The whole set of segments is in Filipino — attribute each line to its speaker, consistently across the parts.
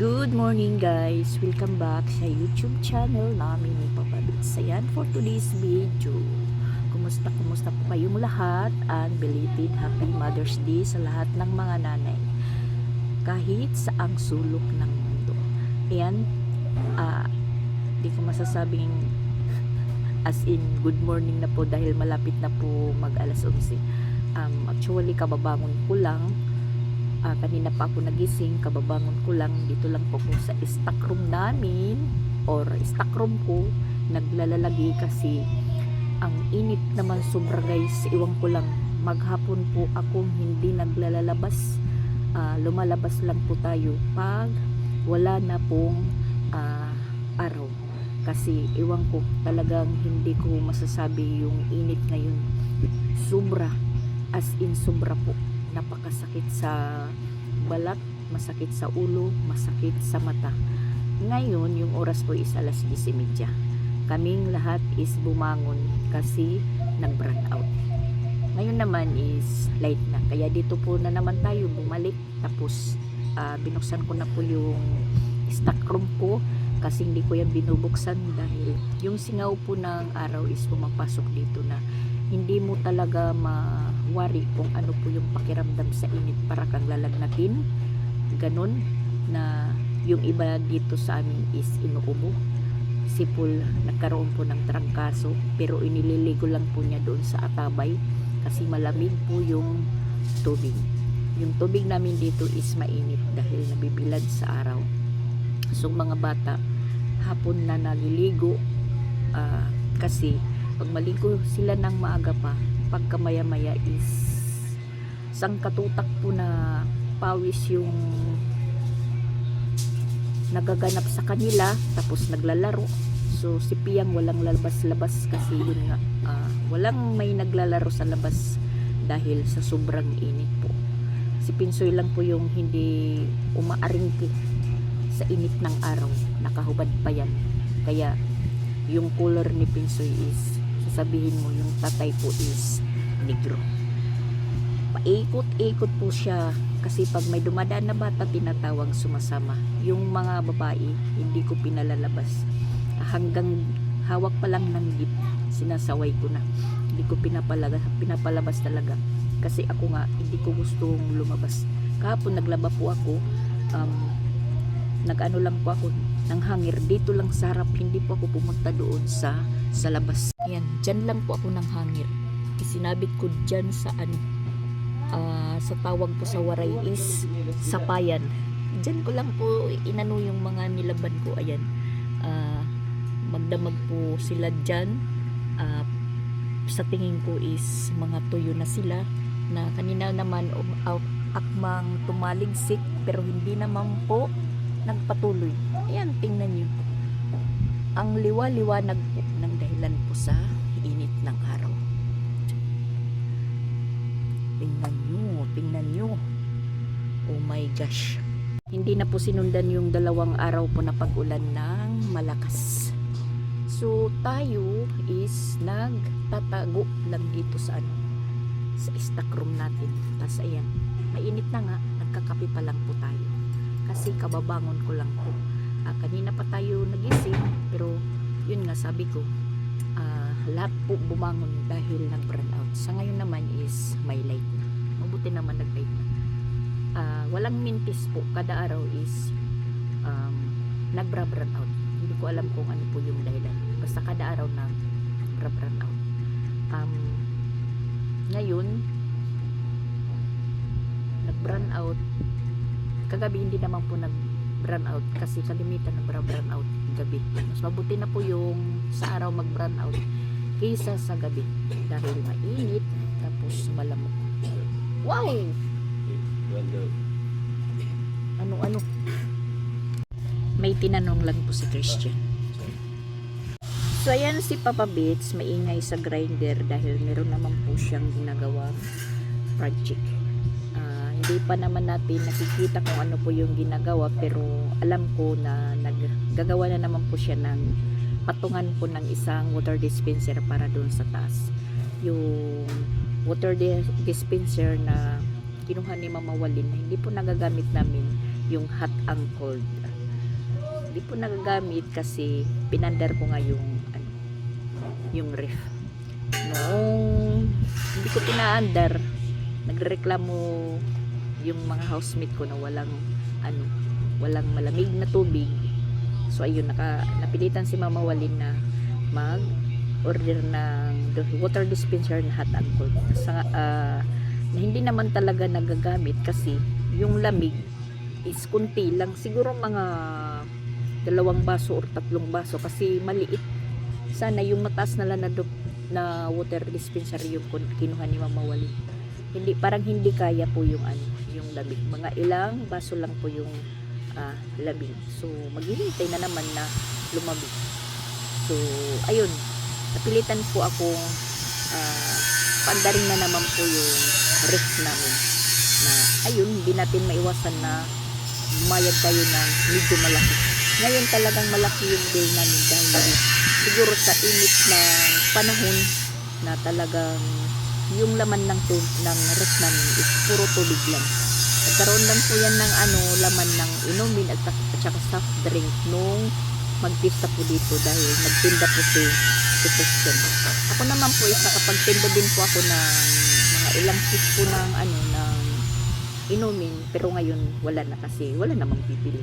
Speaker 1: Good morning guys! Welcome back sa YouTube channel namin ni Papa Bits. Ayan, for today's video. Kumusta po kayong lahat? And belated Happy Mother's Day sa lahat ng mga nanay. Kahit sa ang sulok ng mundo. Ayan, di ko masasabing as in good morning na po dahil malapit na po mag alas 11. Actually, kababangon ko lang. Kanina pa ako nagising, kababangon ko lang, dito lang po sa stock room namin or stock room ko, naglalalagi kasi ang init naman sobra guys. Iwan ko lang, maghapon po akong hindi naglalabas, lumalabas lang po tayo pag wala na pong araw, kasi iwan ko, talagang hindi ko masasabi yung init ngayon, sobra, as in sobra po. Napakasakit sa balat, masakit sa ulo, masakit sa mata. Ngayon, yung oras po is alas 10:30. Kaming lahat is bumangon kasi nag-burn out. Ngayon naman is light na. Kaya dito po na naman tayo bumalik. Tapos, binuksan ko na po yung stock room ko kasi hindi ko yan binubuksan dahil yung singaw po ng araw is pumapasok dito na hindi mo talaga mawari kung ano po yung pakiramdam sa init, para kang lalagnatin, ganun, na yung iba dito sa amin is inuubo, sipol, nagkaroon po ng trangkaso, pero inililigo lang po niya doon sa atabay kasi malamig po yung tubig. Yung tubig namin dito is mainit dahil nabibilad sa araw. So mga bata hapon na naliligo kasi pag maligo sila ng maaga pa, pagka maya-maya is sangkatutak po na pawis yung nagaganap sa kanila, tapos naglalaro. So si Piyang walang labas-labas kasi yun nga, walang may naglalaro sa labas dahil sa sobrang init po. Si Pinsoy lang po yung hindi umaaringki sa init ng araw, nakahubad pa yan. Kaya yung color ni Pinsoy is, sasabihin mo yung tatay po is negro. Paikot-ikot po siya kasi pag may dumadaan na bata tinatawag sumasama. Yung mga babae hindi ko pinalalabas, hanggang hawak pa lang ng jeep sinasaway ko na, hindi ko pinapalabas talaga kasi ako nga hindi ko gustong lumabas. Kahapon naglaba po ako, nag-ano lang po ako ng hangir dito lang sa harap, hindi po ako pumunta doon sa labas. Yan, dyan lang po ako ng hangir. Isinabit ko dyan sa sa tawag po sa waray is sapayan. Dyan ko lang po inano yung mga nilaban ko. Ayan, magdamag po sila dyan. Sa tingin ko is mga tuyo na sila, na kanina naman akmang tumaligsik pero hindi naman po nagpatuloy. Ayan, tingnan nyo. Ang liwa-liwanag po ng dahilan po sa init ng araw. Tingnan nyo. Oh my gosh. Hindi na po sinundan yung 2 araw po na pag-ulan ng malakas. So, tayo is nagtatago lang dito sa sa stock room natin. Tapos ayan, mainit na nga, nagkakape pa lang po tayo. Kasi kababangon ko lang po. Kanina pa tayo nagising, pero yun nga sabi ko, lahat po bumangon dahil nag-burn out. Sa ngayon naman is may light na. Mabuti naman nag-light na. Walang mintis po, kada araw is nag-burn out. Hindi ko alam kung ano po yung dahilan. Basta kada araw na nag-burn out. Ngayon, nag-burn out. Kagabi hindi naman po nag-burn out kasi kalimitan nag-burn out gabi. Mas mabuti na po yung sa araw mag-burn out kaysa sa gabi dahil mainit tapos malamok. Wow! Ano? May tinanong lang po si Christian. So ayan si Papa Bits, maingay sa grinder dahil meron naman po siyang ginagawang project. Hindi pa naman natin nakikita kung ano po yung ginagawa, pero alam ko na naggagawa na naman po siya ng patungan po ng isang water dispenser para doon sa taas. Yung water dispenser na kinuha ni Mama Walin, hindi po nagagamit namin yung hot and cold. Hindi po nagagamit kasi pinandar ko nga yung ref. Noong hindi ko pinaandar, nagreklamo yung mga housemate ko na walang malamig na tubig. So ayun, napilitan si Mama Walin na mag-order ng water dispenser na hot and cold. Na hindi naman talaga nagagamit kasi yung lamig is kunti lang, siguro mga 2 baso or 3 baso kasi maliit. Sana yung mataas na na water dispenser yung kinuha ni Mama Walin. Parang hindi kaya po yung yung lamig. Mga ilang baso lang po yung lamig. So maghihintay na naman na lumamig. So ayun, napilitan po akong paandarin na naman po yung ref namin. Na ayun, hindi natin maiwasan na mayad tayo ng medyo malaki. Ngayon talagang malaki yung bill namin dahil siguro sa init ng panahon na talagang yung laman ng ref namin is puro tubig lang. Nagkaroon lang po yan ng laman ng inumin at saka soft drink nung magpista po dito dahil nagtinda po si Christian. Ako naman po is nakapagtinda din po ako ng mga ilang piece po ng ng inumin, pero ngayon wala na kasi wala namang bibili.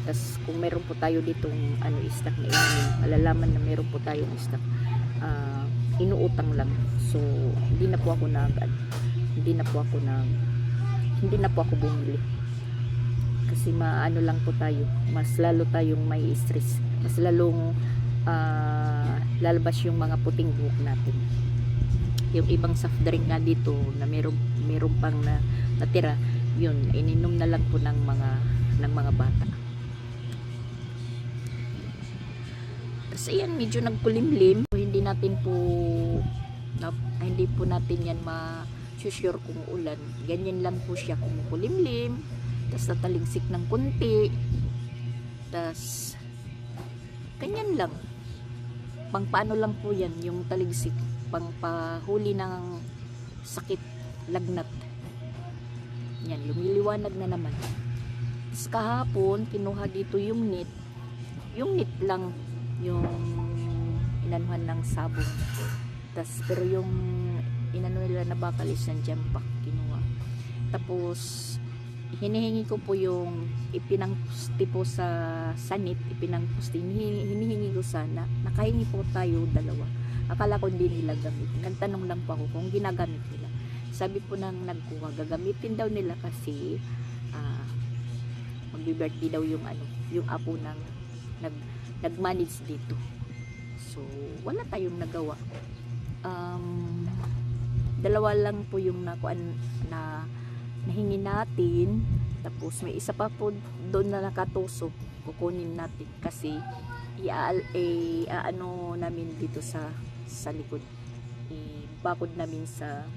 Speaker 1: Tapos kung meron po tayo ditong stock na inumin, malalaman na meron po tayong stock, inuutang lang. So hindi na po ako bumili kasi lang po tayo, mas lalo tayong may stress, mas lalong lalabas yung mga puting buhok natin. Yung ibang soft drink nga dito na meron pang natira, yun ininom na lang po ng mga bata. Kasi yan, medyo nagkulimlim, hindi po natin yan ma-sure kung ulan. Ganyan lang po siya, kumukulimlim, tas nataligsik ng kunti, tas ganyan lang. Pangpaano lang po yan, yung taligsik, pangpahuli ng sakit, lagnat. Yan, lumiliwanag na naman. Tas kahapon, kinuha dito yung net lang, yung inanuhan ng sabon. Pero yung inano nila na bakalis ng jampak kinuha. Tapos hinihingi ko po yung ipinangpusti po sa sanit, hinihingi ko sana. Nakahingi po tayo 2. Akala ko hindi nila gamitin. Nagtanong lang po ako kung ginagamit nila. Sabi po nang nagkuha, gagamitin daw nila kasi magbi-birthday daw yung apo ng nag-manage dito. So wala tayong nagawa. 2 lang po yung nahingi natin. Tapos may isa pa po doon na nakatusok, kukunin natin kasi namin dito sa likod, ibakod namin sa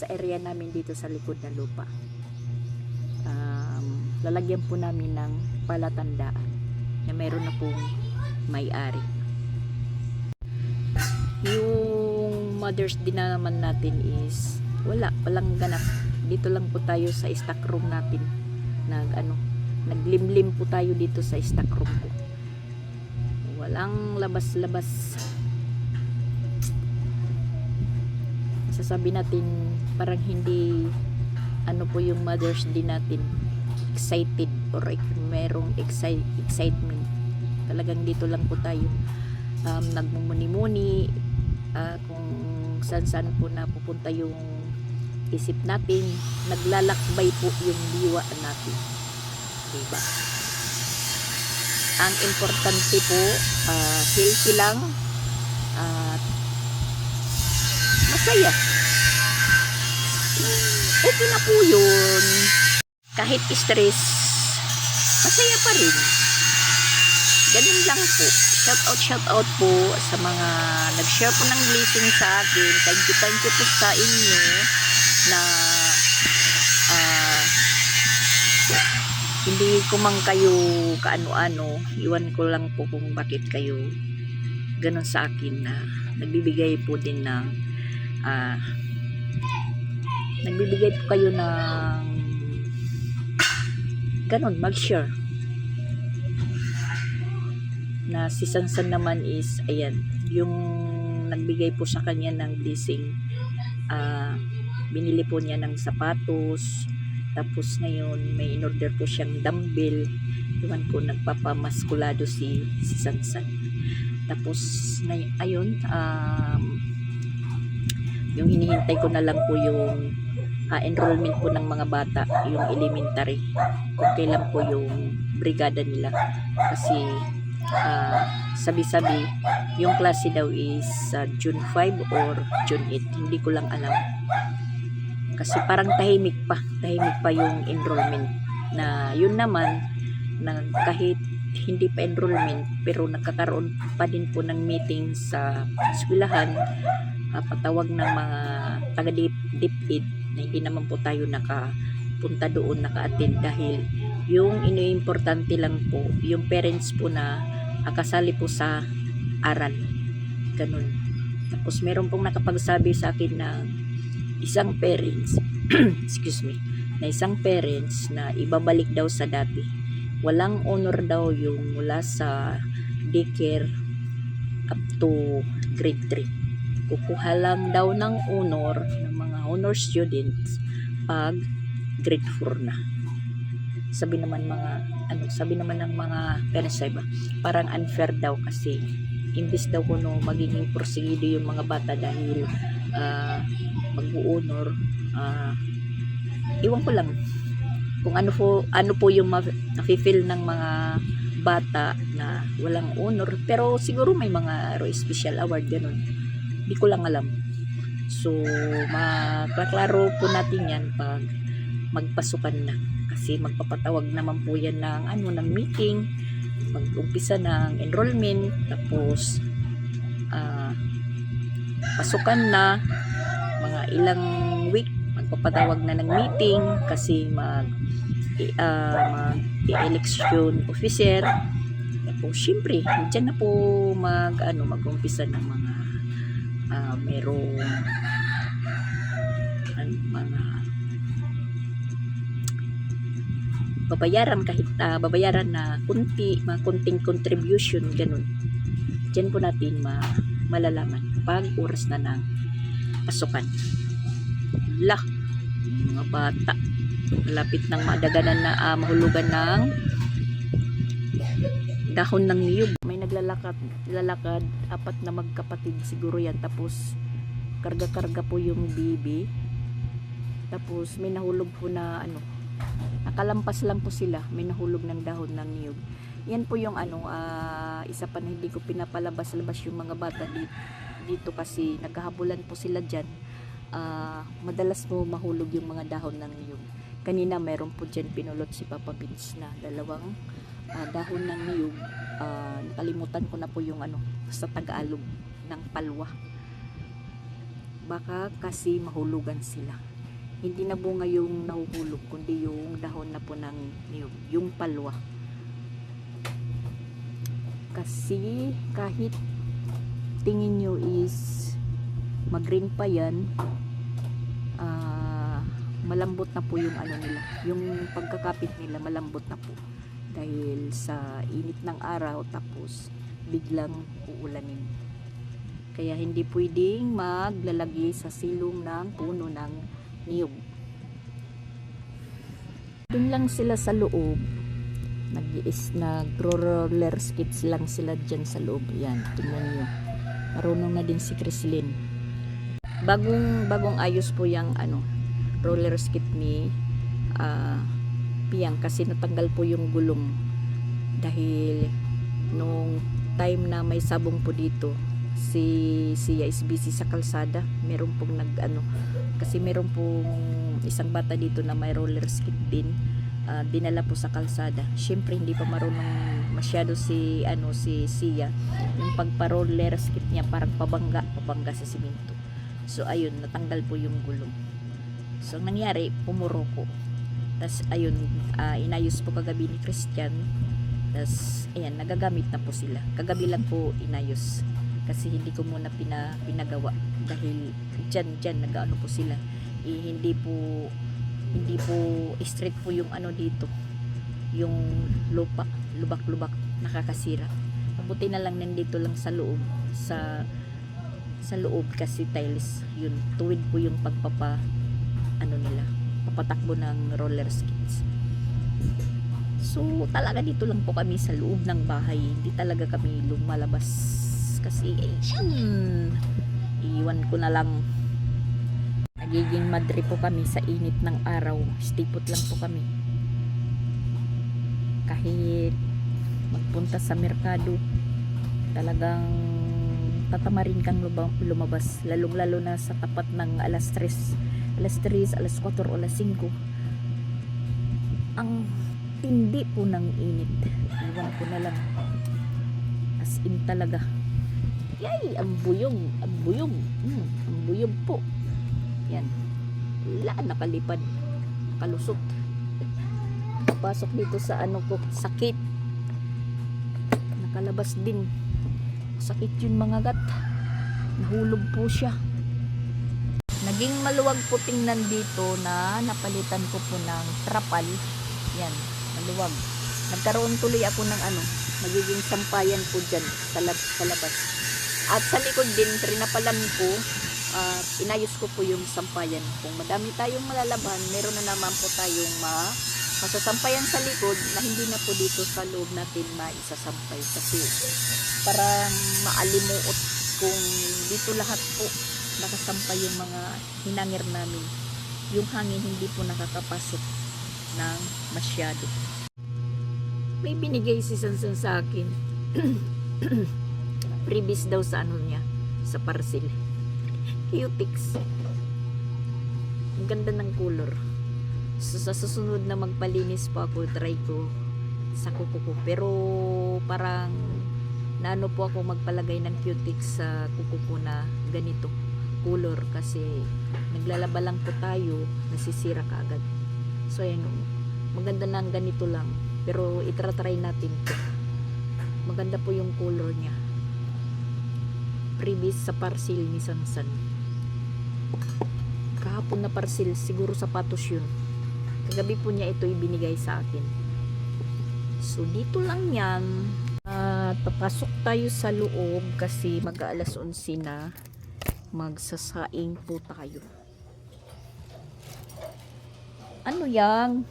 Speaker 1: area namin dito sa likod na lupa. Lalagyan po namin ng palatandaan na meron na pong may-ari. Yung Mother's Day na naman natin is walang ganap. Dito lang po tayo sa stock room natin. Naglimlim po tayo dito sa stock room ko. Walang labas-labas. Sasabi natin parang hindi po yung Mother's Day natin excited or merong excitement. Talagang dito lang po tayo nagmumuni-muni kung saan po napupunta yung isip natin, naglalakbay po yung diwa natin, diba? Ang importante po healthy lang at masaya. Okay na po yun. Kahit stress, masaya pa rin. Ganun lang po. Shout out po sa mga nag-share po ng blessing sa akin. Thank you po sa inyo na hindi ko man kayo kaano-ano. Iwan ko lang po kung bakit kayo ganun sa akin na nagbibigay po din ng nagbibigay po kayo ng ganun, mag-share. Na si Sansan naman is, ayan, yung nagbigay po sa kanya ng blessing. Binili po niya ng sapatos, tapos ngayon may in-order po siyang dumbbell. Iwan ko, nagpapamaskulado si Sansan. Tapos ayun, yung hinihintay ko na lang po yung enrollment po ng mga bata, yung elementary, kung kailan po yung brigada nila. Kasi sabi-sabi yung klase daw is June 5 or June 8, hindi ko lang alam. Kasi parang tahimik pa yung enrollment. Na yun naman, na kahit hindi pa enrollment, pero nagkakaroon pa din po ng meeting sa eskwelahan, patawag ng mga taga-DepEd na hindi naman po tayo nakapunta doon, naka-attend, dahil yung inoimportante lang po yung parents po na kasali po sa aral, ganun. Tapos meron pong nakapagsabi sa akin na isang parents excuse me, na isang parents na ibabalik daw sa dati, walang honor daw yung mula sa daycare up to grade 3. Kukuha lang daw ng honor ng mga honor students pag grade 4 na. Sabi naman ng mga parents, iba, parang unfair daw, kasi imbis daw kuno magiging porsigido yung mga bata dahil mag-honor, iwan ko lang kung ano po yung na-feel ng mga bata na walang honor, pero siguro may mga special award, ganun, di ko lang alam. So maklaklaro po natin yan pag magpasukan na, kasi magpapatawag naman po yan ng meeting, mag-umpisa ng enrollment, tapos pasukan na, mga ilang week magpapatawag na ng meeting, kasi election officer. Tapos syempre dyan na po mag-umpisa ng mga merong mga babayaran, kahit babayaran na mga kunting contribution, ganun. Diyan po natin malalaman pag oras na ng pasukan. Mga bata malapit nang madaganan na mahulugan ng dahon ng niyog. May naglalakad, apat na magkapatid siguro yan, tapos karga-karga po yung bibi, tapos may nahulog po na nakalampas lang po sila, may nahulog ng dahon ng niyog. Yan po yung isa pa na hindi ko pinapalabas-labas yung mga bata dito kasi naghahabulan po sila dyan. Madalas po mahulog yung mga dahon ng niyog. Kanina meron po dyan pinulot si Papa Vince na dalawang dahon ng niyog. Nakalimutan ko na po yung sa Tagalog ng palwa. Baka kasi mahulugan sila. Hindi na bunga yung nahuhulog, kundi yung dahon na po ng niyog, yung palwa. Kasi kahit tingin nyo is mag-green pa yan, malambot na po yung nila, yung pagkakapit nila malambot na po dahil sa init ng araw, tapos biglang uulanin. Kaya hindi pwedeng maglalagay sa silong ng puno ng niyog. Doon lang sila sa loob, nag-roller skates lang sila dyan sa loob. Yan, tingnan nyo, marunong na din si Crislin. Bagong ayos po yung roller skate ni Piang, kasi natanggal po yung gulong dahil nung time na may sabong po dito, siya is busy sa kalsada. Meron pong kasi meron pong isang bata dito na may roller skate din, dinala po sa kalsada. Syempre hindi pa marunong masyado si siya, yung pagpa-roller skate niya parang pabangga sa simento. So ayun, natanggal po yung gulong. So nangyari, pumuroko. Tas ayun, inayos po kagabi ni Christian. Tas ayan, nagagamit na po sila. Kagabi lang po inayos, kasi hindi ko muna pinagawa dahil dyan nag-ano po sila. Hindi po straight po yung dito. yung lupa, lubak-lubak, nakakasira. Mabuti na lang nandito lang sa loob, sa loob kasi tiles yun, tuwid po yung nila, papatakbo ng roller skates. So talaga dito lang po kami sa loob ng bahay, hindi talaga kami lumalabas kasi iwan ko na lang. Nagiging madre po kami sa init ng araw, stipot lang po kami. Kahit magpunta sa merkado, talagang tatamarin kang lumabas, lalong lalo na sa tapat ng alas 3, alas 4 o alas 5. Ang tindi po ng init, iwan ko na lang, as in talaga. Yay, ang buyog ang buyog po yan, wala, nakalipad, nakalusot, pasok dito sa ano ko, sakit, nakalabas din, sakit yun mga gat, nahulog po siya. Naging maluwag po tingnan dito na napalitan ko po ng trapal. Yan, maluwag. Nagkaroon tuloy ako ng magiging sampayan po dyan sa labas. At sa likod din, trinapalan ko, inayos ko po yung sampayan. Kung madami tayong malalaban, meron na naman po tayong masasampayan sa likod na hindi na po dito sa loob natin maisasampay. Kasi parang maalimuot kung dito lahat po nakasampay yung mga hinangir namin. Yung hangin hindi po nakakapasok ng masyado. May binigay si Sansan sa akin. Previous daw sa niya, sa parcel. Cutix. Ang ganda ng color. So, sa susunod na magpalinis po ako, try ko sa kuko ko. Pero parang naano po ako magpalagay ng cutix sa kuko ko na ganito color kasi naglalaba lang po tayo, nasisira kaagad. So ayan, maganda na ang ganito lang, pero itratry natin po. Maganda po yung color niya, previous sa parcel ni Sansan. Kahapon na parcel, siguro sapatos yun. Kagabi po niya ito ibinigay sa akin. So dito lang yan. Papasok tayo sa loob kasi mag-aalas 11 na, magsasaing po tayo. Ano yang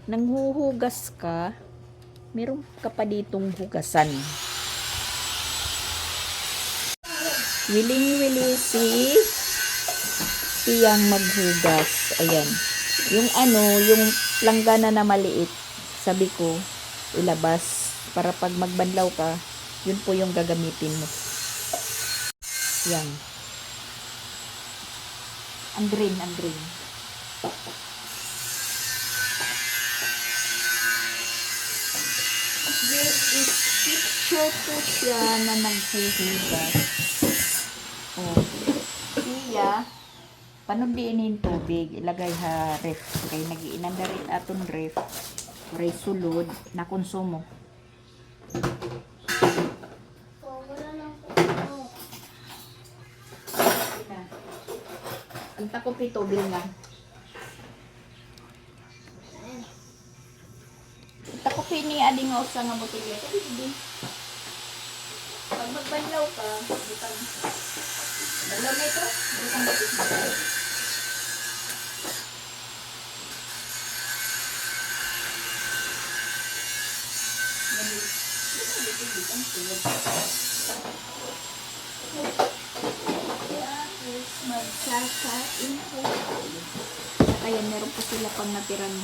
Speaker 1: nanghuhugas ka, meron ka pa ditong hugasan. Wiling-wili si Tiyang maghugas. Ayan, yung yung langgana na maliit, sabi ko ilabas para pag magbanlaw ka, yun po yung gagamitin mo. Yan, ang green. There is picture po siya na naghuhugas. Oh, siya, panugdiinin tubig, ilagay ha ref. Kaya nagiinanda rin aton ref. Ray sulod na konsumo. Ang takot ito, bil nga. Takot ni ading nga usa nga botelya. Pag magbanlaw ka, butang banlaw na ito, butang botelya. Magsasain po tayo. Kaya meron po sila pang natirang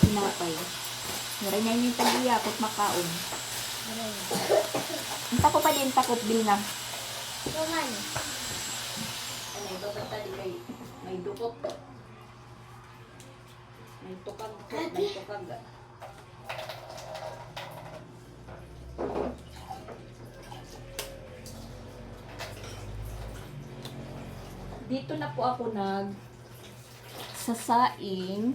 Speaker 1: tinapay. Meron niya yung tagiya at makaon. Ang tako pa din, takot bil na. Tuman. Ano ito ba tali kay may dukot. May tukag. Dito na po ako sasaing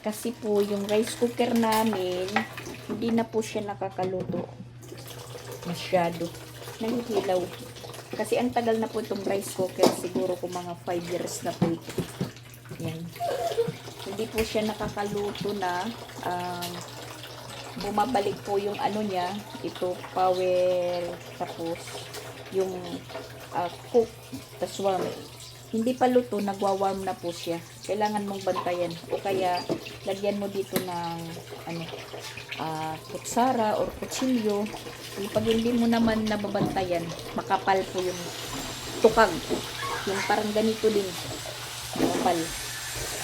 Speaker 1: kasi po yung rice cooker namin hindi na po siya nakakaluto masyado, nahihilaw kasi ang tagal na po itong rice cooker, siguro kung mga 5 years na po ito. Yan, hindi hindi po siya nakakaluto na, bumabalik po yung ano niya, ito power, tapos yung cook, tas warm. Hindi pa luto, nagwa-warm na po siya. Kailangan mong bantayan o kaya lagyan mo dito ng ano, kutsara or kutsilyo. Pag hindi mo naman nababantayan, makapal po yung tukag. Yung parang ganito din, makapal.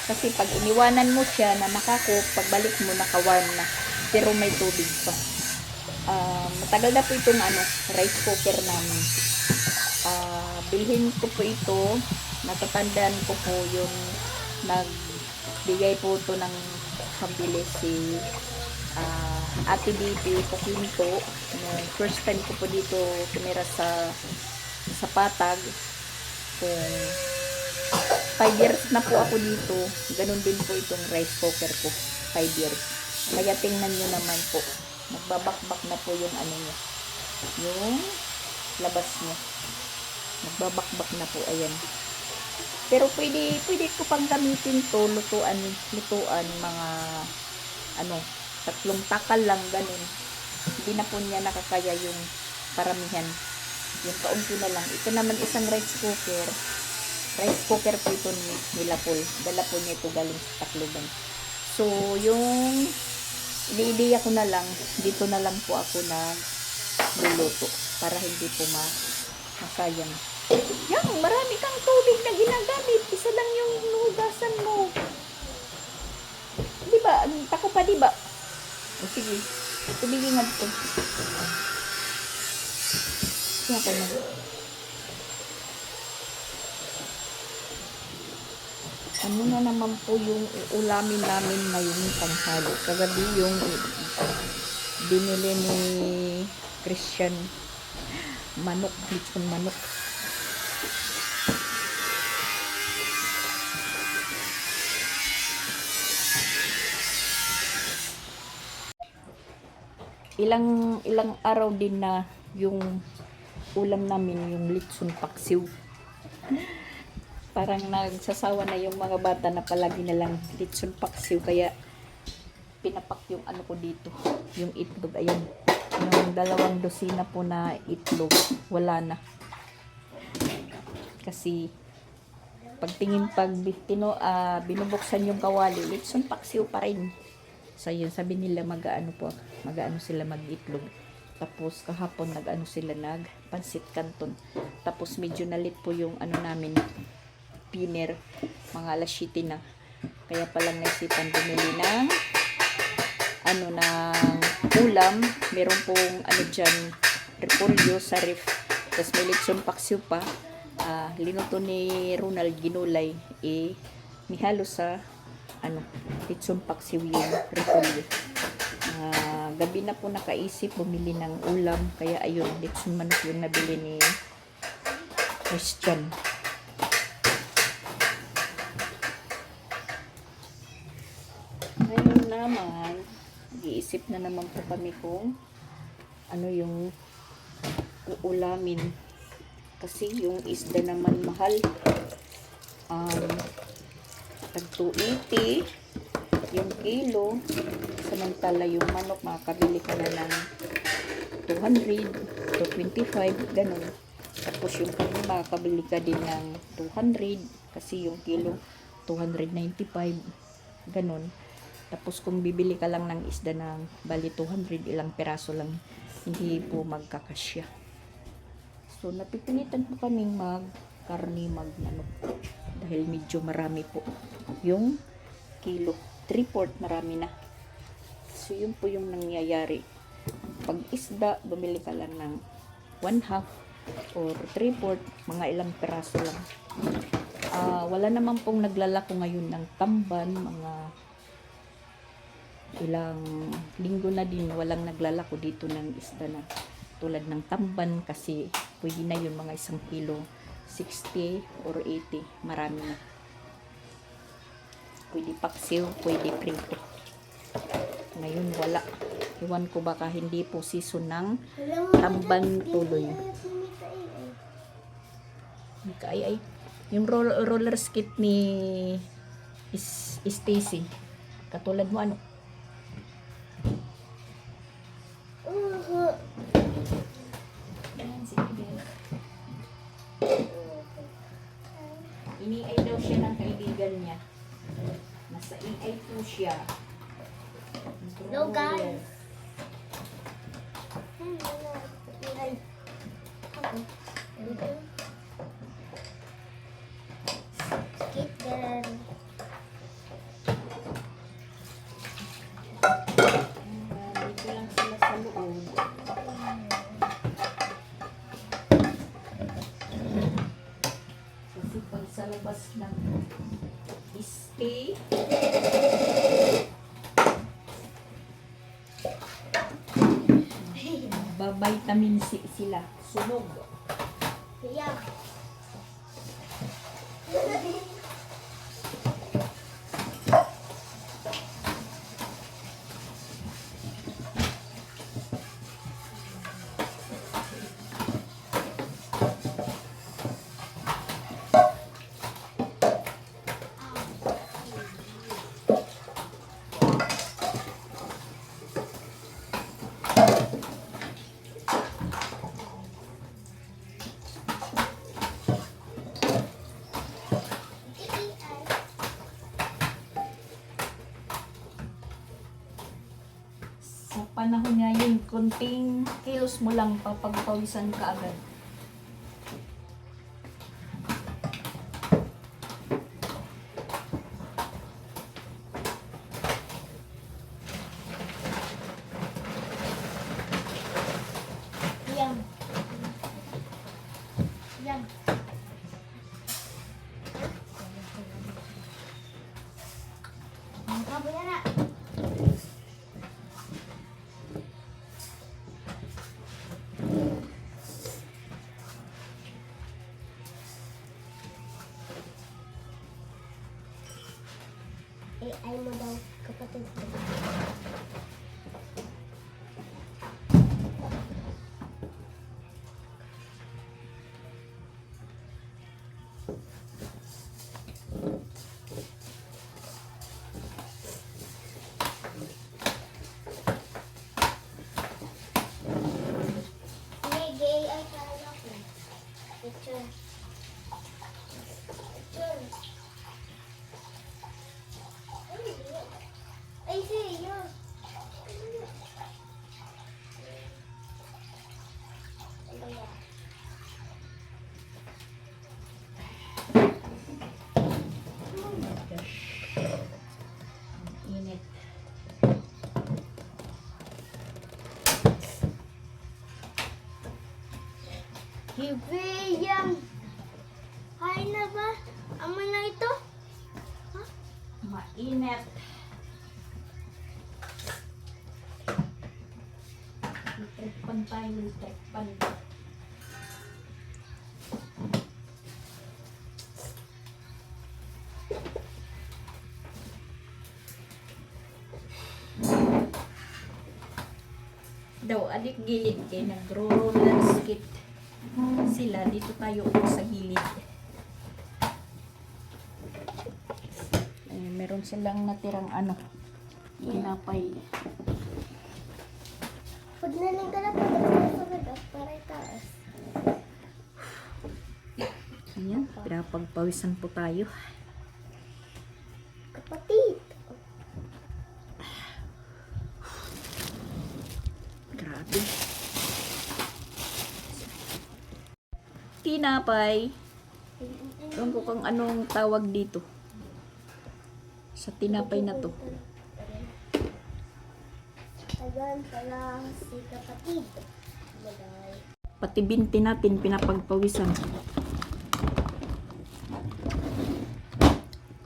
Speaker 1: Kasi pag iniwanan mo siya na nakakook, pagbalik mo naka-warm na. Pero may tubig pa. Matagal na po itong rice cooker namin. Bilhin ko po ito. Natatandaan ko po yung nagbigay po ito ng pambili si Ate Bibi Poquinto. First time ko po dito tumira sa Patag. Kung 5 years na po ako dito, ganun din po itong rice cooker ko. 5 years. Kaya tingnan nyo naman po. Nagbabakbak na po yung ano niya. Yung labas niya. Nagbabakbak na po. Ayan. Pero pwede ko pang gamitin to. Lutuan mga 3 takal lang ganun. Hindi na po niya nakakaya yung paramihan. Yung kaunti na lang. Ito naman isang rice cooker. Rice cooker po ito nila po. Dala po niya ito galing sa Tacloban. So, yung iniidiya ko na lang, dito na lang po ako nagluluto para hindi po masayang. Yang, marami kang tubig na ginagamit. Isa lang yung nuhugasan mo. Diba? Tako pa, diba? O, sige. Tubigin nga dito. Kaya ka na. Ano na naman po yung ulamin namin ngayong tanghali. Kagabi yung binili ni Christian manok, lechon manok. Ilang araw din na yung ulam namin yung lechon paksiw. Parang nagsasawa na yung mga bata na palagi na lang lechon paksiw, kaya pinapak yung ano ko dito, yung itlog. Ayan, yung 2 dosina po na itlog, wala na. Kasi pagtingin binubuksan yung kawali, lechon paksiw pa rin. So yun, sabi nila mag-ano sila mag-itlog. Tapos kahapon sila pansit canton. Tapos medyo nalit po yung namin pinner, mga alas 7 na. Kaya palang naisipan bumili ng ulam. Meron pong dyan, repolyo sa ref. Tapos may lechon paksiw pa. Linuto ni Ronald ginulay. Nihalo sa lechon paksiw yung repolyo. Gabi na po nakaisip bumili ng ulam. Kaya ayun, lechon manok yung nabili ni Christian. Ngayon naman, nag-iisip na naman po kami kung yung uulamin. Kasi yung isda naman mahal. Tag 280 yung kilo. Samantala yung manok, makakabili ka na ng 200, 225, ganun. Tapos yung karne, makakabili ka din ng 200 kasi yung kilo 295, ganun. Tapos kung bibili ka lang ng isda ng bali 200, ilang peraso lang, hindi po magkakasya. So napipilitan po kaming magkarni, manok dahil medyo marami po yung kilo. 3/4 marami na. So yun po yung nangyayari. Pag isda, bumili ka lang ng 1/2 or 3/4, mga ilang peraso lang. Wala naman pong naglalako ngayon ng tamban, mga ilang linggo na din walang naglalako dito ng isda na tulad ng tamban, kasi pwede na yun mga 1 kilo 60 or 80, marami na. Pwede paksiw, pwede prito. Ngayon wala. Iwan ko baka hindi po season ng tamban tuloy. Ay. Yung roller skate ni Stacy. Katulad mo ano? Yan, sige. Ini-ay daw siya ng kaibigan niya. Nasa EI po siya.
Speaker 2: Hello, guys. Skip girl.
Speaker 1: Dito lang sila sa loob. Kasi pag sa labas ng stay, ba-vitamin C sila. Sunog.
Speaker 2: Yeah.
Speaker 1: Sa panahon ngayon, konting kilos mo lang papagpawisan ka agad.
Speaker 2: Yum. Yum. Ang kabo yan na. AI mo daw, kapatid ko. Nag-AI ka lang ako. Picture. Picture. Ay, see you.
Speaker 1: Init.
Speaker 2: Hibiyang. Hay na ba? Amo na ito?
Speaker 1: Mainit. Litrikpan tayo, litrikpan. Daw, adik gilid kay nagro-roller skate sila. Dito tayo upo sa gilid. Meron silang natirang ano, tinapay.
Speaker 2: Pag naling ka na pa, dapat para itaas.
Speaker 1: Ayan, pinapagpawisan po tayo.
Speaker 2: Kapatid.
Speaker 1: Grabe. Tinapay. Ewan ko kung anong tawag dito. Sa tinapay na to.
Speaker 2: Ayan pala si kapatid. Bagay.
Speaker 1: Pati binti natin pinapagpawisan.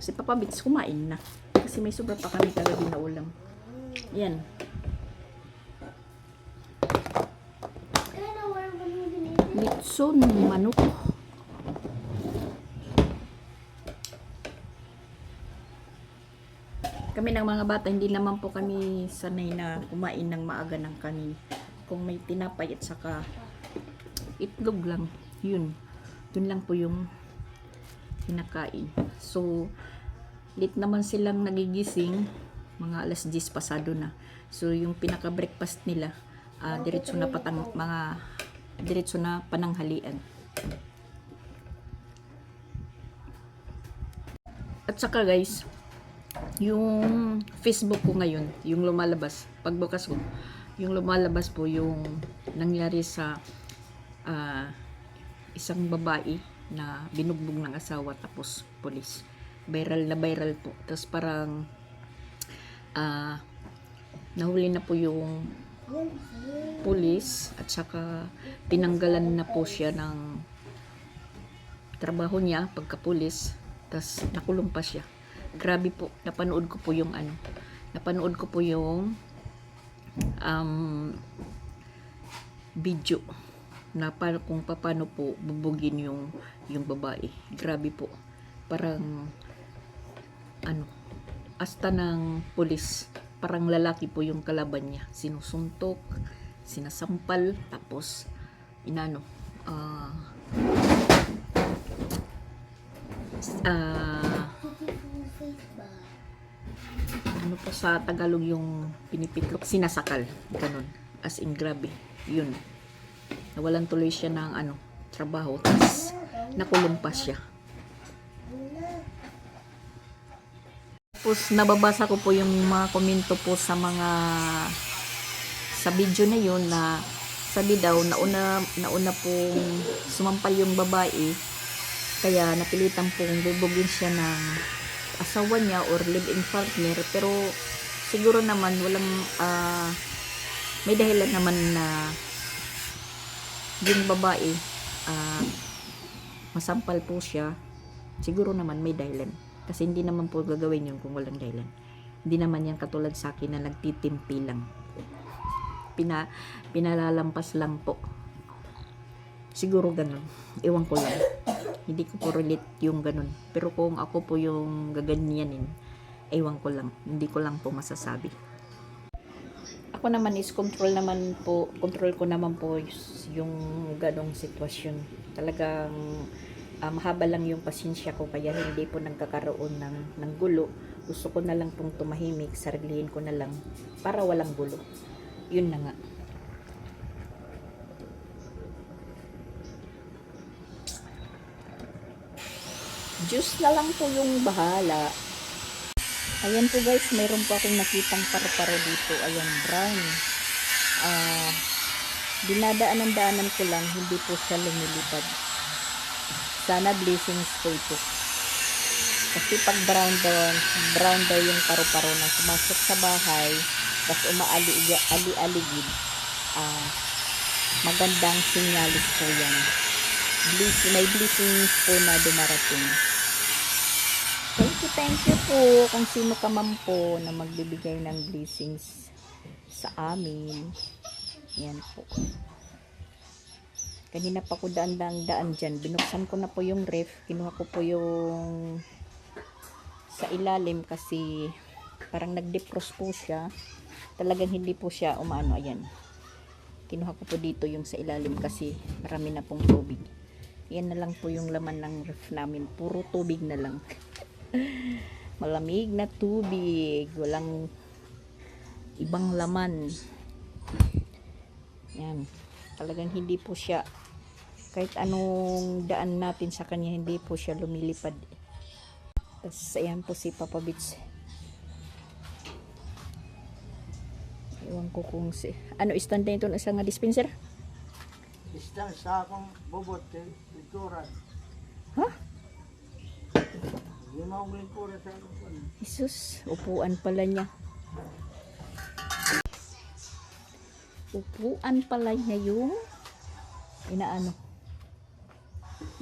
Speaker 1: Si Papa Bits kumain na. Kasi may sobra pa kami kagabi na ulam. Yan.
Speaker 2: Kaya na warm ba nyo din
Speaker 1: Litson, manok. Kami ng mga bata, hindi naman po kami sanay na kumain ng maaga ng kanin. Kung may tinapay at saka itlog lang, yun. Yun lang po yung kinakain. So, late naman silang nagigising, mga alas 10 pasado na. So yung pinaka-breakfast nila, diretso na diretso na pananghalian. At saka guys, yung Facebook ko ngayon, yung lumalabas, pagbukas ko, yung lumalabas po yung nangyari sa isang babae na binugbog ng asawa tapos pulis. Viral na viral po. Tapos parang nahuli na po yung pulis at saka tinanggalan na po siya ng trabaho niya pagka-pulis. Tapos nakulong pa siya. Grabe po, napanood ko po yung video na kung paano po bubugin yung babae. Grabe po. Parang asta ng pulis, parang lalaki po yung kalaban niya. Sinusuntok, sinasampal, tapos ano pa sa Tagalog yung pinipitlok, sinasakal, ganun. As in, grabe. Yun. Nawalan tuloy siya ng trabaho, tapos nakulong pa siya. Tapos nababasa ko po yung mga komento po sa video na yun na sabi daw nauna pong sumampal yung babae, kaya napilitan pong bubugin siya ng asawa niya or live-in partner, pero siguro naman walang may dahilan naman na yung babae masampal po siya. Siguro naman may dahilan, kasi hindi naman po gagawin yun kung walang dahilan. Hindi naman yan katulad sa akin na nagtitimpi lang, pinalalampas lang po. Siguro ganun, ewan ko lang, hindi ko po relate yung ganun. Pero kung ako po yung gaganyanin, ewan ko lang, hindi ko lang po masasabi. Ako naman is control ko naman po yung ganong sitwasyon. Talagang mahaba lang yung pasensya ko, kaya hindi po nagkakaroon ng gulo. Gusto ko na lang pong tumahimik, sarilihin ko na lang para walang gulo. Yun na nga. Diyos na lang po yung bahala. Ayan po guys, mayroon po akong nakitang paru-paro dito. Ayan, brown. Dinadaanan ko lang, hindi po siya lumilipad. Sana blessings po ito. Kasi pag brown daw yung paru-paro na sumasok sa bahay, tapos umaali-aligid, magandang sinyalis po yan. May blessings po na dumarating. Thank you po kung sino ka man po na magbibigay ng blessings sa amin. Yan po. Kanina pa ko daan dyan. Binuksan ko na po yung ref. Kinuha ko po yung sa ilalim kasi parang nag-defrost po siya. Talagang hindi po siya umaano. Ayan. Kinuha ko po dito yung sa ilalim kasi marami na pong tubig. Yan na lang po yung laman ng ref namin. Puro tubig na lang. Malamig na tubig, walang ibang laman. Yan, talagang hindi po siya, kahit anong daan natin sa kanya, hindi po siya lumilipad. Tapos ayan po si Papa Bits. Ewan ko kung stand na ito na isang dispenser?
Speaker 3: Stand sa akong bobot likuran.
Speaker 1: Ha?
Speaker 3: Yung mga likuran sa akong.
Speaker 1: Isus, upuan pala niya. Upuan pala niya yung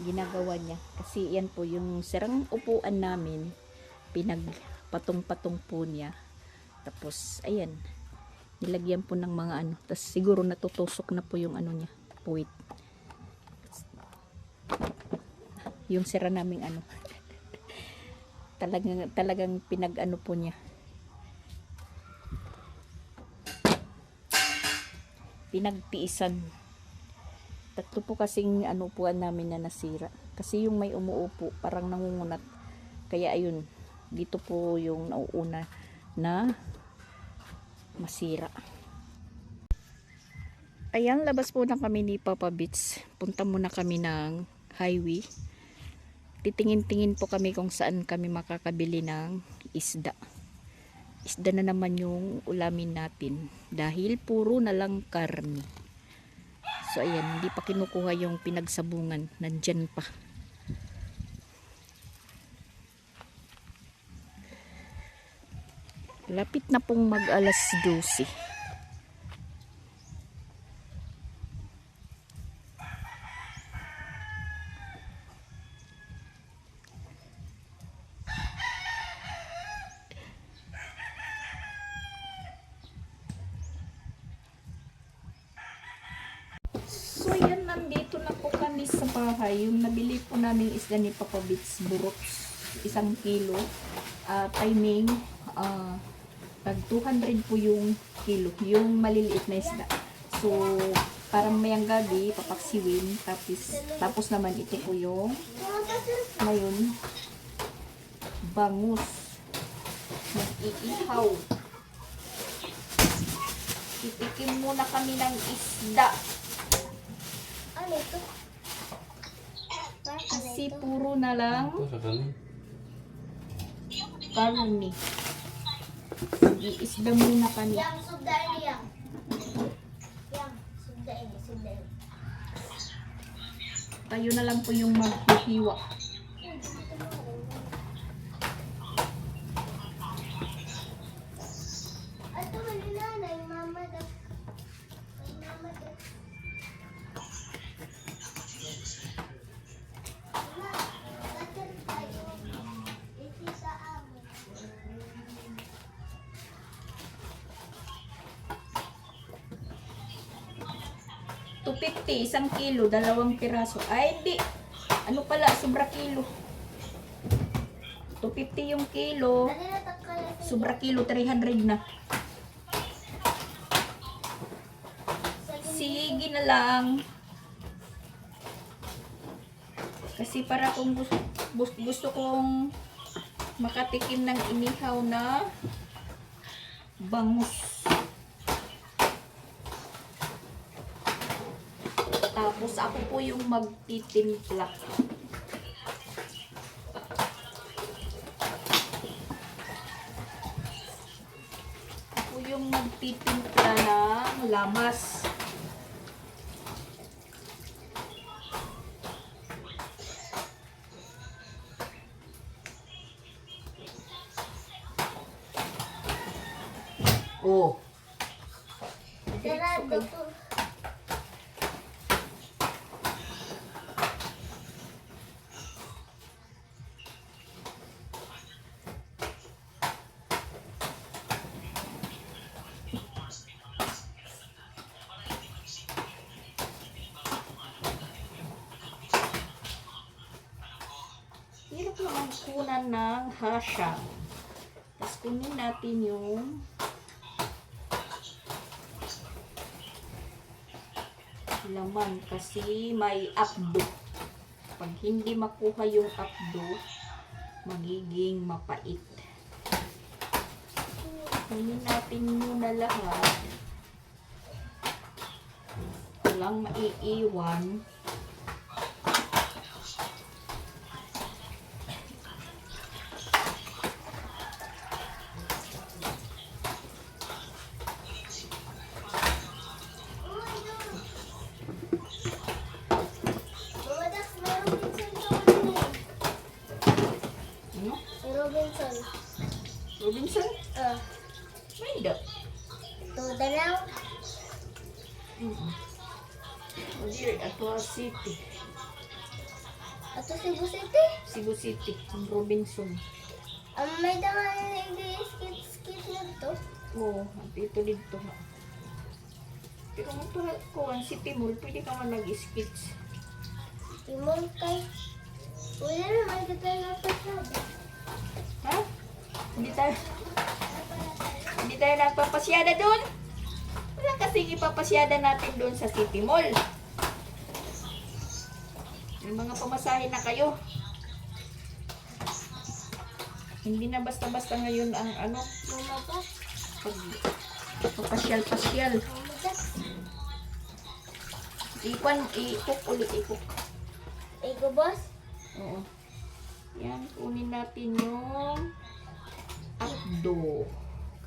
Speaker 1: ginagawa niya. Kasi yan po yung sirang upuan namin, pinagpatong-patong po niya. Tapos ayan, nilagyan po ng mga tapos siguro natutusok na po yung niya, puwit. Yung sira naming talagang po niya. Pinagtiisan. Tatlo po kasing upuan namin na nasira. Kasi yung may umuupo, parang nangungunat. Kaya ayun, Dito po yung nauuna na masira. Ayan, labas po na kami ni Papa Beach. Punta muna kami ng highway. Titingin-tingin po kami kung saan kami makakabili ng isda. Isda na naman yung ulamin natin. Dahil puro na lang karne. So ayan, hindi pa kinukuha yung pinagsabungan. Nandyan pa. Lapit na pong mag alas 12. So yan, nandito na po kami sa bahay. Yung nabili po namin isda ni Papa Beach, buroks, 1 kilo. Timing, tag 200 po yung kilo, yung maliliit na isda. So, parang mayang gabi, papaksiwin. Tapos naman ito po yung, ngayon, bangus. Mag-iihaw. Titikim muna kami ng isda.
Speaker 2: Ano ito?
Speaker 1: Kasi puro na lang karne. Mag-iisda muna kami.
Speaker 2: Yang, sugdain yang. Yang, sugdain.
Speaker 1: Tayo na lang po yung maghihiwa.
Speaker 2: Ito, malinanay, mama daw. Mama daw. Mama, tagal tayo. Iti sa amin.
Speaker 1: 250, 1 kilo, 2 piraso. Ay, hindi. Ano pala, sobra kilo. 250 yung kilo.
Speaker 2: Dali na takala sa
Speaker 1: Sobra kilo, 300 na. Sige na lang. Kasi para kung gusto kong makatikim ng inihaw na bangus. Tapos ako po yung magtitimpla. Ako yung magtitimpla ng lamas. Oh.
Speaker 2: sarado to.
Speaker 1: Hirap naman kunan ng hasha. Tapos kunin natin yung laman kasi may apdo. Pag hindi makuha yung apdo, magiging mapait. Kunin natin muna lahat. Walang maiiwan.
Speaker 2: Bumadak na Robinson to ano eh.
Speaker 1: Ano?
Speaker 2: Si Robinson.
Speaker 1: Robinson? May da.
Speaker 2: Ito, dalaw.
Speaker 1: O dear, Atwa City.
Speaker 2: Ato Cebu City.
Speaker 1: Cebu City. Ang Robinson.
Speaker 2: May daman nag-skit na to.
Speaker 1: Oo, dito dito ha. Pero kung ito ko ang City Mall, pwede ka man nag-skits.
Speaker 2: Timon kay. Wala naman kita napasyada.
Speaker 1: Ha? Hindi tayo nagpapasyada doon. Wala kasing ipapasyada natin doon sa City Mall. May mga pamasahe na kayo. Hindi na basta-basta ngayon ang ano,
Speaker 2: Mama ba?
Speaker 1: pag papasyal-pasyal.
Speaker 2: Mama ba?
Speaker 1: I-cook ulit, i-cook.
Speaker 2: Ego boss?
Speaker 1: Oo. Yan, kunin natin yung abdo.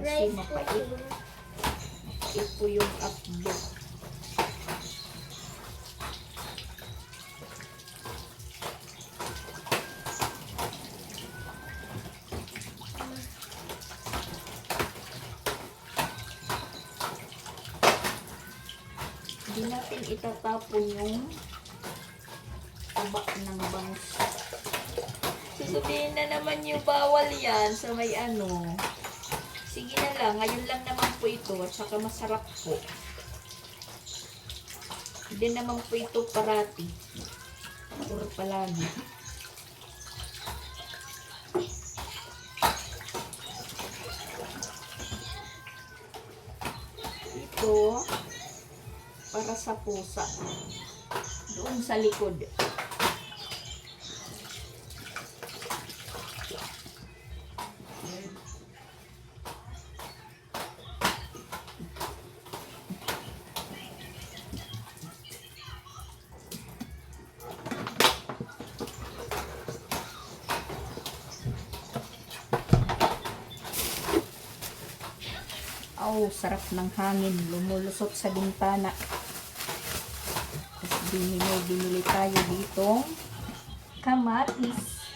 Speaker 1: Kasi
Speaker 2: Rice
Speaker 1: mapait.
Speaker 2: cooker.
Speaker 1: Mapait po yung abdo. Hindi natin itatapon yung taba ng bangus. Sasabihin na naman yung bawal yan sa may ano. Sige na lang, ngayon lang naman po ito at saka masarap po. Hindi naman po ito parati. Puro palagi. Ito para sa pusa. Doon sa likod. Oh, sarap ng hangin. Lumulusot sa bintana. Tapos binili tayo ditong kamatis.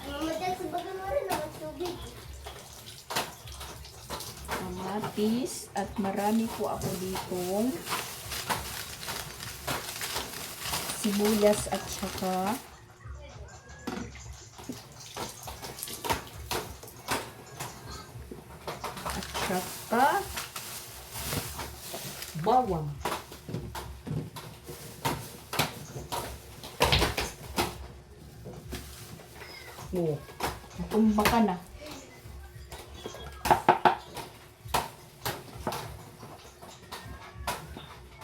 Speaker 2: Mama dad, sabagan mo rin naman tubig.
Speaker 1: Kamatis. At marami po ako ditong sibuyas at saka bawang. Oh, natumba ka na.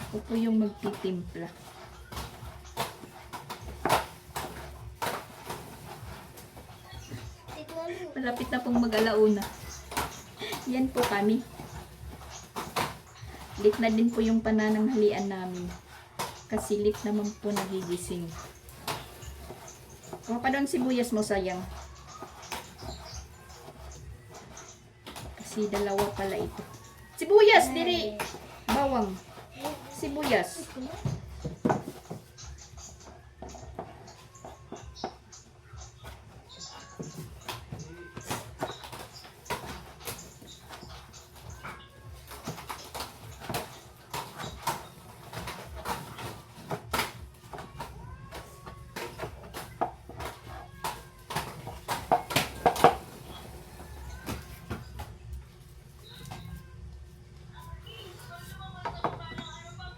Speaker 1: Ako po yung magtitimpla.
Speaker 2: Tignan mo.
Speaker 1: Malapit na pong mag-alauna. Yan po kami. Late na din po yung panananghalian namin. Kasi late naman po nagigising. Kuha pa doon sibuyas mo, sayang. Kasi dalawa pala ito. Sibuyas, diri! Bawang. Sibuyas.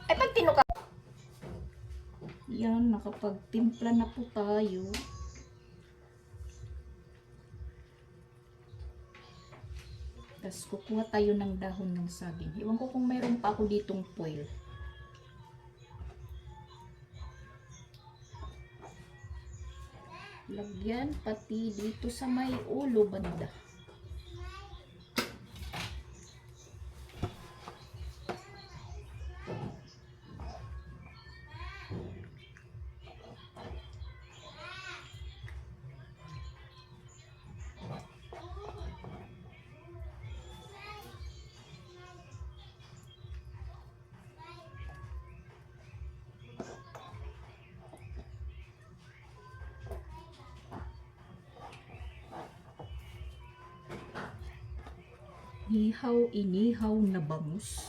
Speaker 1: Ay, pag tinuka. Yan, nakapagtimpla na po tayo. Tapos kukuha tayo ng dahon ng saging. Iwan ko kung mayroon pa ako ditong foil. Lagyan pati dito sa may ulo banda. Inihaw na bangus.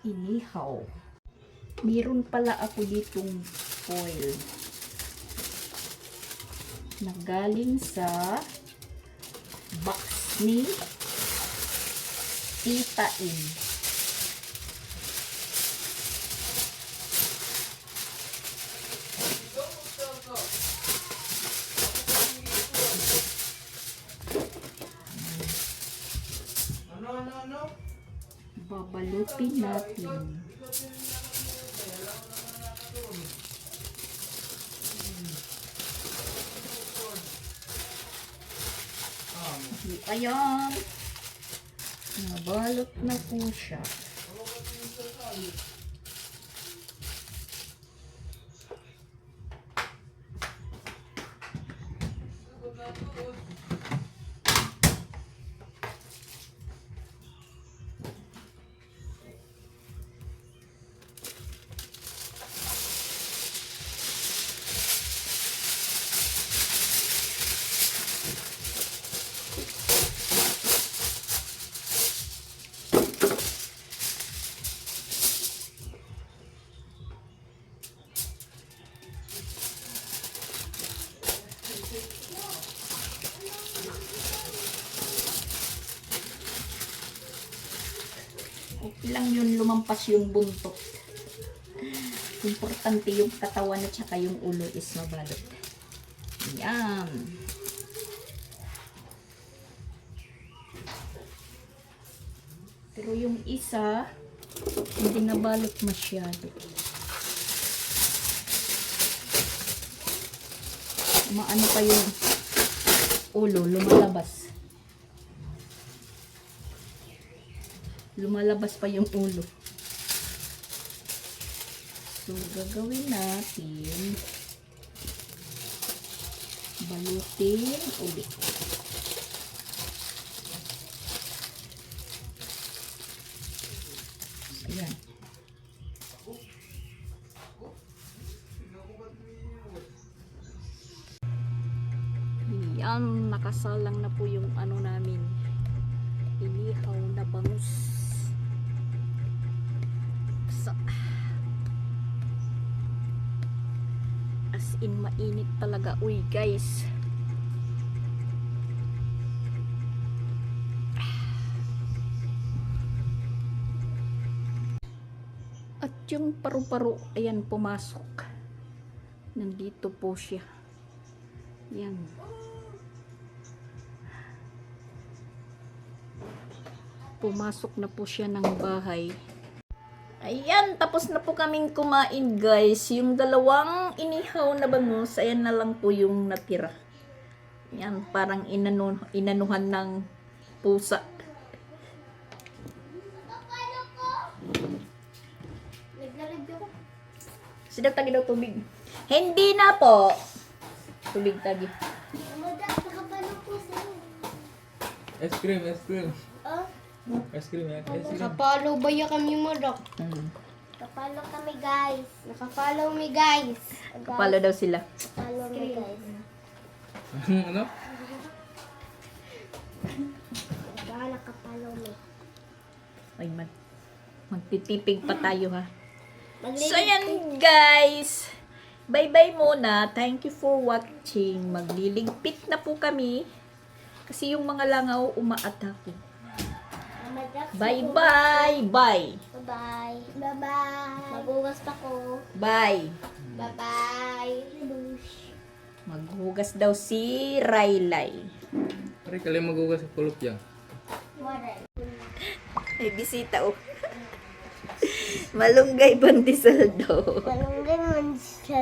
Speaker 1: Inihaw. Meron pala ako ditong foil na galing sa box ni Tita In. Babalutin natin. Ayan. Nabalot na po siya. Okay lang yun, lumampas yung buntot. Importante yung katawan at saka yung ulo is mabalot. Yan. Pero yung isa, hindi nabalot masyado. Maano pa yung ulo, lumalabas. Lumalabas pa yung ulo. So, gagawin natin, balutin ulit. Ayan. Ayan, nakasalang na po yung ano namin, inihaw na bangus. As in, mainit talaga. Uy, guys. At yung paru-paro, ayan, pumasok. Nandito po siya. Yan. Pumasok na po siya ng bahay. Ayan, tapos na po kaming kumain, guys. Yung dalawang inihaw na bangus, ayan na lang po yung natira. Ayan, parang inanuhan ng pusa.
Speaker 2: Naglareview ko.
Speaker 1: Sino tagi daw tubig? Hindi na po. Tubig tagi.
Speaker 2: Mada, nakapalo po sa'yo.
Speaker 4: Ice cream, ice cream.
Speaker 2: Oh,
Speaker 4: Ice cream, ice cream.
Speaker 2: nakapalo ba ya kami madok? Nakapalo kami guys. Nakapalo me guys.
Speaker 1: Kapalo daw sila.
Speaker 2: Nakapalo me guys.
Speaker 4: Ano?
Speaker 2: Nakapalo me.
Speaker 1: Ay, magtitipig pa tayo, ha.
Speaker 2: Maglilig.
Speaker 1: So, yan, guys. Bye-bye muna. Thank you for watching. Magliligpit na po kami. Kasi yung mga langaw umaatake. Bye-bye. Bye.
Speaker 2: Bye-bye. Bye-bye. Magugas pa ko.
Speaker 1: Bye.
Speaker 2: Bye-bye.
Speaker 1: Maghugas daw si Raylay.
Speaker 4: Pare, kalian magugas sa pulup yan.
Speaker 2: Water.
Speaker 1: May bisita, oh. Malunggay pandesal daw.
Speaker 2: Malunggay man siya.